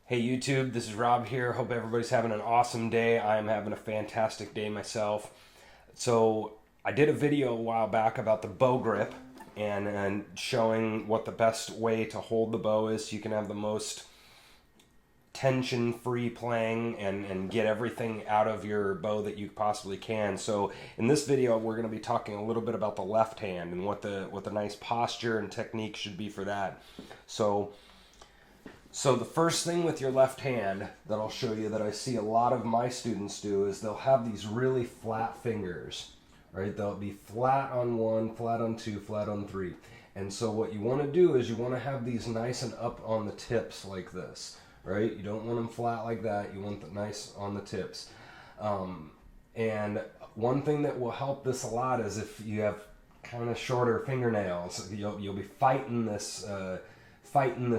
Hey YouTube, this is Rob here. Hope everybody's having an awesome day. I am having a fantastic day myself. So I did a video a while back about the bow grip and showing what the best way to hold the bow is so you can have the most tension-free playing and get everything out of your bow that you possibly can. So in this video we're going to be talking a little bit about the left hand and what the nice posture and technique should be for that. So the first thing with your left hand that I'll show you that I see a lot of my students do is they'll have these really flat fingers, right? They'll be flat on one, flat on two, flat on three. And so what you want to do is you want to have these nice and up on the tips like this, right? You don't want them flat like that. You want them nice on the tips. And one thing that will help this a lot is if you have kind of shorter fingernails, you'll be fighting this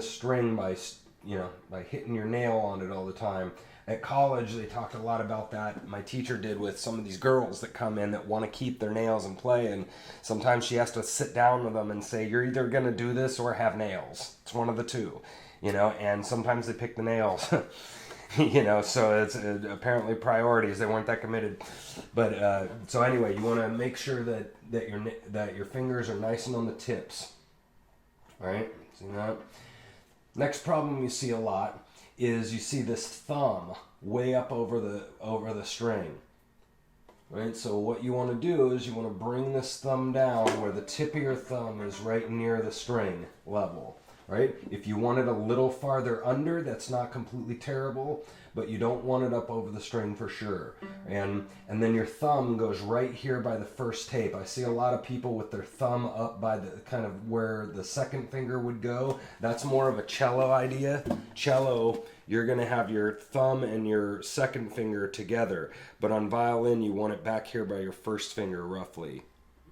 string by hitting your nail on it all the time. At college, they talked a lot about that. My teacher did with some of these girls that come in that want to keep their nails and play, and sometimes she has to sit down with them and say, you're either going to do this or have nails. It's one of the two, and sometimes they pick the nails. So it's apparently priorities. They weren't that committed. But so anyway, you want to make sure that your fingers are nice and on the tips. All right, see that? Next problem you see a lot is you see this thumb way up over the string. Right? So what you want to do is you want to bring this thumb down where the tip of your thumb is right near the string level. Right? If you want it a little farther under, that's not completely terrible, but you don't want it up over the string for sure. And then your thumb goes right here by the first tape. I see a lot of people with their thumb up by the kind of where the second finger would go. That's more of a cello idea. Cello, you're going to have your thumb and your second finger together, but on violin you want it back here by your first finger roughly.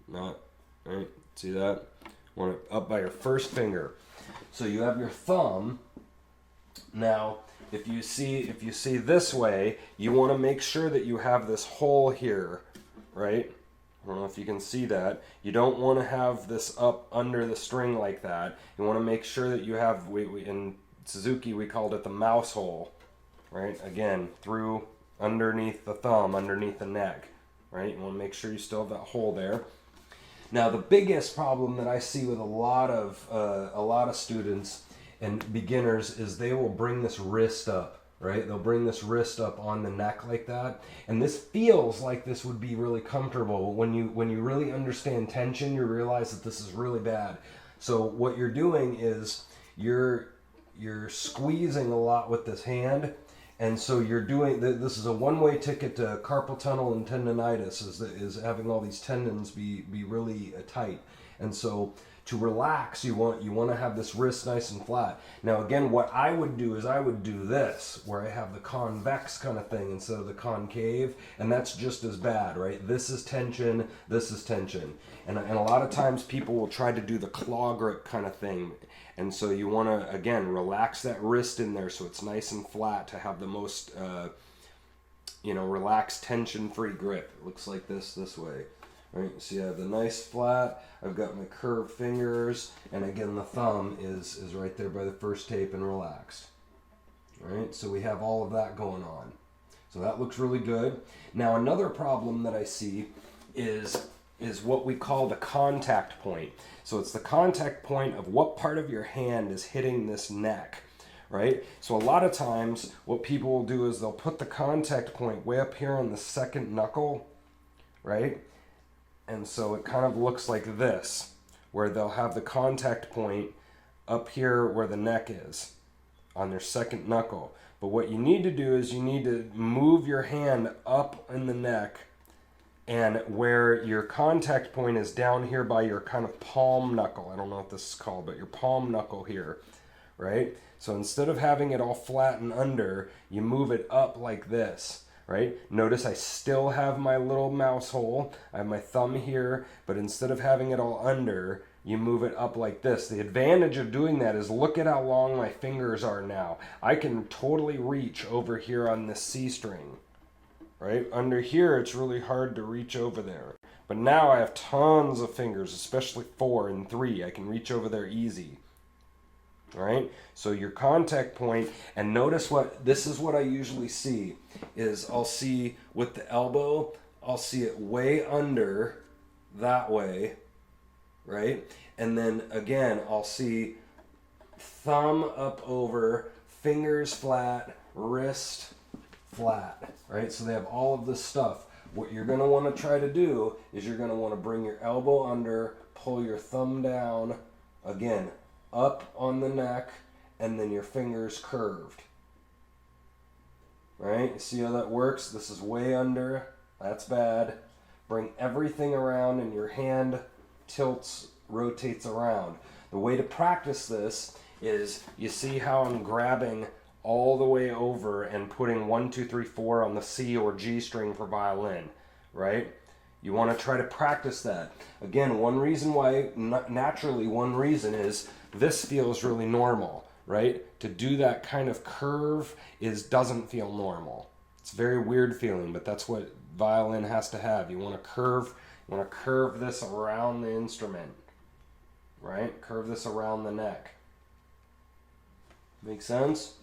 Not, right? See that? Want it up by your first finger. So you have your thumb. Now, if you see this way, you want to make sure that you have this hole here, right? I don't know if you can see that. You don't want to have this up under the string like that. You want to make sure that you have, in Suzuki we called it the mouse hole, right? Again, through underneath the thumb, underneath the neck, right? You want to make sure you still have that hole there. Now, the biggest problem that I see with a lot of students and beginners is they will bring this wrist up, right? They'll bring this wrist up on the neck like that, and this feels like this would be really comfortable. When you really understand tension, you realize that this is really bad. So what you're doing is you're squeezing a lot with this hand. And so you're doing, this is a one-way ticket to carpal tunnel and tendonitis, is having all these tendons be really tight. And so to relax, you want to have this wrist nice and flat. Now again, what I would do is I would do this, where I have the convex kind of thing instead of the concave, and that's just as bad, right? This is tension, this is tension. And a lot of times people will try to do the claw grip kind of thing. And so you want to, again, relax that wrist in there so it's nice and flat to have the most, relaxed, tension-free grip. It looks like this way. Right? So you have the nice flat, I've got my curved fingers, and again the thumb is right there by the first tape and relaxed. All right? So we have all of that going on. So that looks really good. Now another problem that I see is what we call the contact point. So it's the contact point of what part of your hand is hitting this neck, right? So a lot of times what people will do is they'll put the contact point way up here on the second knuckle, right? And so it kind of looks like this, where they'll have the contact point up here where the neck is on their second knuckle. But what you need to do is you need to move your hand up in the neck, and where your contact point is down here by your kind of palm knuckle. I don't know what this is called, but your palm knuckle here, right? So instead of having it all flat and under, you move it up like this, right? Notice I still have my little mouse hole. I have my thumb here, but instead of having it all under, you move it up like this. The advantage of doing that is look at how long my fingers are now. I can totally reach over here on this C string. Right? Under here, it's really hard to reach over there. But now I have tons of fingers, especially 4 and 3. I can reach over there easy. All right, so your contact point, and notice this is what I usually see, is I'll see with the elbow, I'll see it way under that way, right? And then again, I'll see thumb up over, fingers flat, wrist flat, right? So they have all of this stuff. What you're going to want to try to do is you're going to want to bring your elbow under, pull your thumb down, again, up on the neck, and then your fingers curved. Right? See how that works? This is way under. That's bad. Bring everything around and your hand tilts, rotates around. The way to practice this is, you see how I'm grabbing all the way over and putting 1, 2, 3, 4 on the C or G string for violin, right? You want to try to practice that. Again, one reason why, naturally, one reason is this feels really normal, right? To do that kind of curve doesn't feel normal. It's a very weird feeling, but that's what violin has to have. You want to curve this around the instrument, right? Curve this around the neck. Make sense?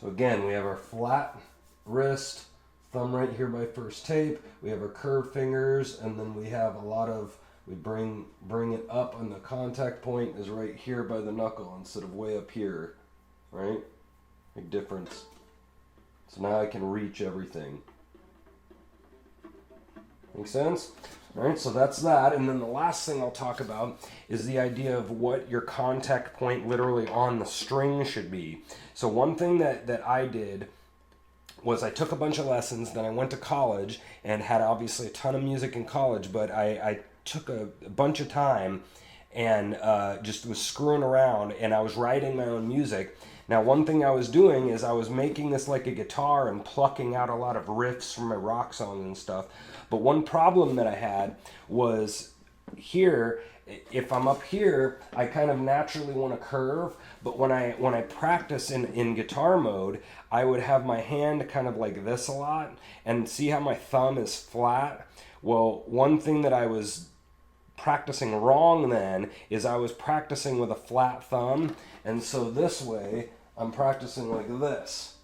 So again, we have our flat wrist, thumb right here by first tape. We have our curved fingers, and then we have we bring it up, and the contact point is right here by the knuckle instead of way up here, right? Big difference. So now I can reach everything. Make sense? All right, so that's that. And then the last thing I'll talk about is the idea of what your contact point literally on the string should be. So one thing that I did was I took a bunch of lessons, then I went to college and had obviously a ton of music in college, but I took a bunch of time and just was screwing around, and I was writing my own music. Now, one thing I was doing is I was making this like a guitar and plucking out a lot of riffs from my rock songs and stuff. But one problem that I had was here, if I'm up here, I kind of naturally want to curve, but when I practice in guitar mode, I would have my hand kind of like this a lot, and see how my thumb is flat? Well, one thing that I was practicing wrong then is I was practicing with a flat thumb, and so this way I'm practicing like this,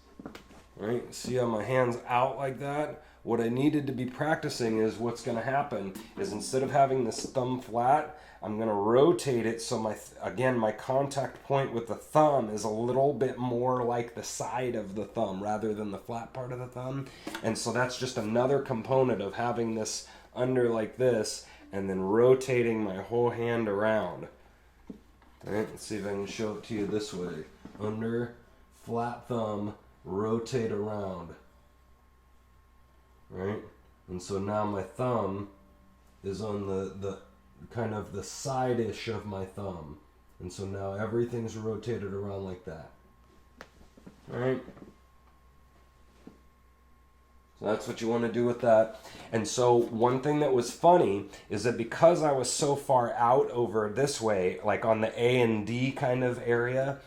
right? See how my hand's out like that? What I needed to be practicing is what's going to happen is instead of having this thumb flat, I'm going to rotate it so my contact point with the thumb is a little bit more like the side of the thumb rather than the flat part of the thumb. And so that's just another component of having this under like this and then rotating my whole hand around. All right, let's see if I can show it to you this way. Under, flat thumb, rotate around. Right? And so now my thumb is on the kind of the side-ish of my thumb. And so now everything's rotated around like that. All right? So that's what you want to do with that. And so one thing that was funny is that because I was so far out over this way, like on the A and D kind of area,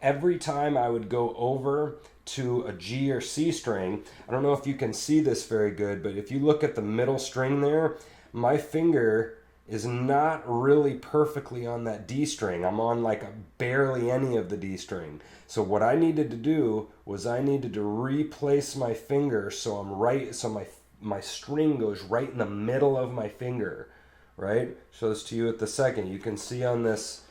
every time I would go over to a G or C string, I don't know if you can see this very good, but if you look at the middle string there, my finger is not really perfectly on that D string. I'm on like barely any of the D string. So what I needed to do was I needed to replace my finger so my string goes right in the middle of my finger, right? Show this to you at the second. You can see on this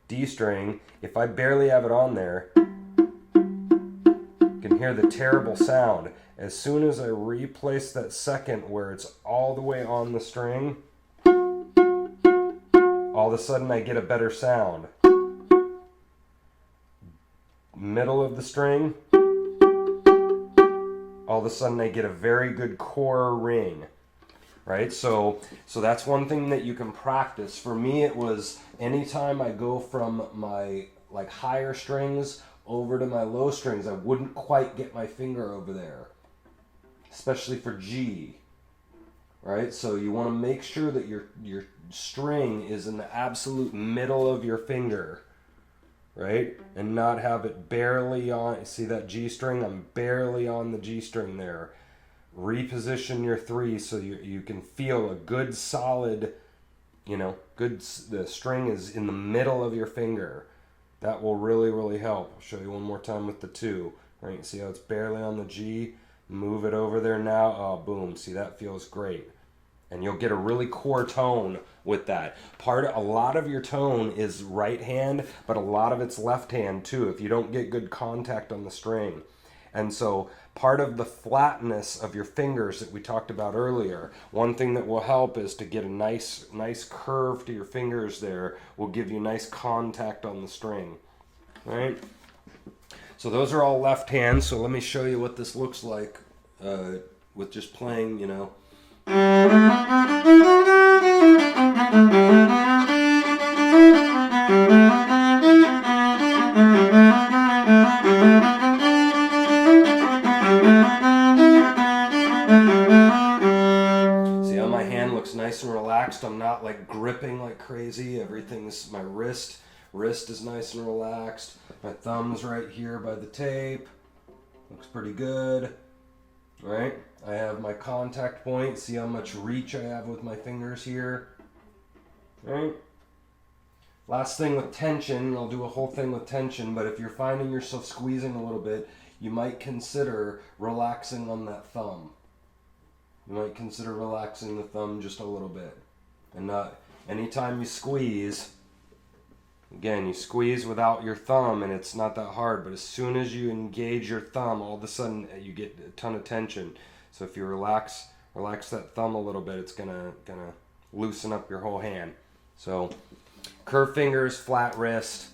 D string, if I barely have it on there, you can hear the terrible sound. As soon as I replace that second where it's all the way on the string, all of a sudden I get a better sound. Middle of the string, all of a sudden I get a very good core ring. Right? So that's one thing that you can practice. For me, it was anytime I go from my like higher strings over to my low strings, I wouldn't quite get my finger over there, especially for G. Right? So you want to make sure that your string is in the absolute middle of your finger, right? And not have it barely on. See that G string? I'm barely on the G string there. Reposition your 3 so you can feel a good solid you know, the string is in the middle of your finger. That will really, really help. I'll show you one more time with the 2. Right, see how it's barely on the G? Move it over there now. Oh, boom. See, that feels great. And you'll get a really core tone with that. A lot of your tone is right hand, but a lot of it's left hand too, if you don't get good contact on the string. And so part of the flatness of your fingers that we talked about earlier, one thing that will help is to get a nice curve to your fingers there, will give you nice contact on the string. All right? So those are all left hands, so let me show you what this looks like with just playing, you know. See how my hand looks nice and relaxed? I'm not like gripping like crazy. My wrist is nice and relaxed. My thumb's right here by the tape. Looks pretty good. Right? I have my contact point. See how much reach I have with my fingers here. Right? Last thing with tension, I'll do a whole thing with tension, but if you're finding yourself squeezing a little bit, you might consider relaxing on that thumb. You might consider relaxing the thumb just a little bit. And not anytime you squeeze, again, you squeeze without your thumb and it's not that hard, but as soon as you engage your thumb, all of a sudden you get a ton of tension. So if you relax that thumb a little bit, it's gonna loosen up your whole hand. So curved fingers, flat wrist,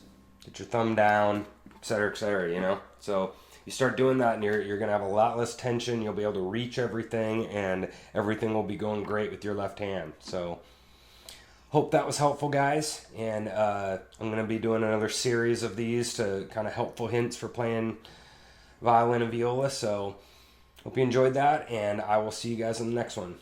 get your thumb down, etc., you know. So you start doing that and you're gonna have a lot less tension. You'll be able to reach everything and everything will be going great with your left hand. So hope that was helpful, guys. And I'm going to be doing another series of these to kind of helpful hints for playing violin and viola. So hope you enjoyed that, and I will see you guys in the next one.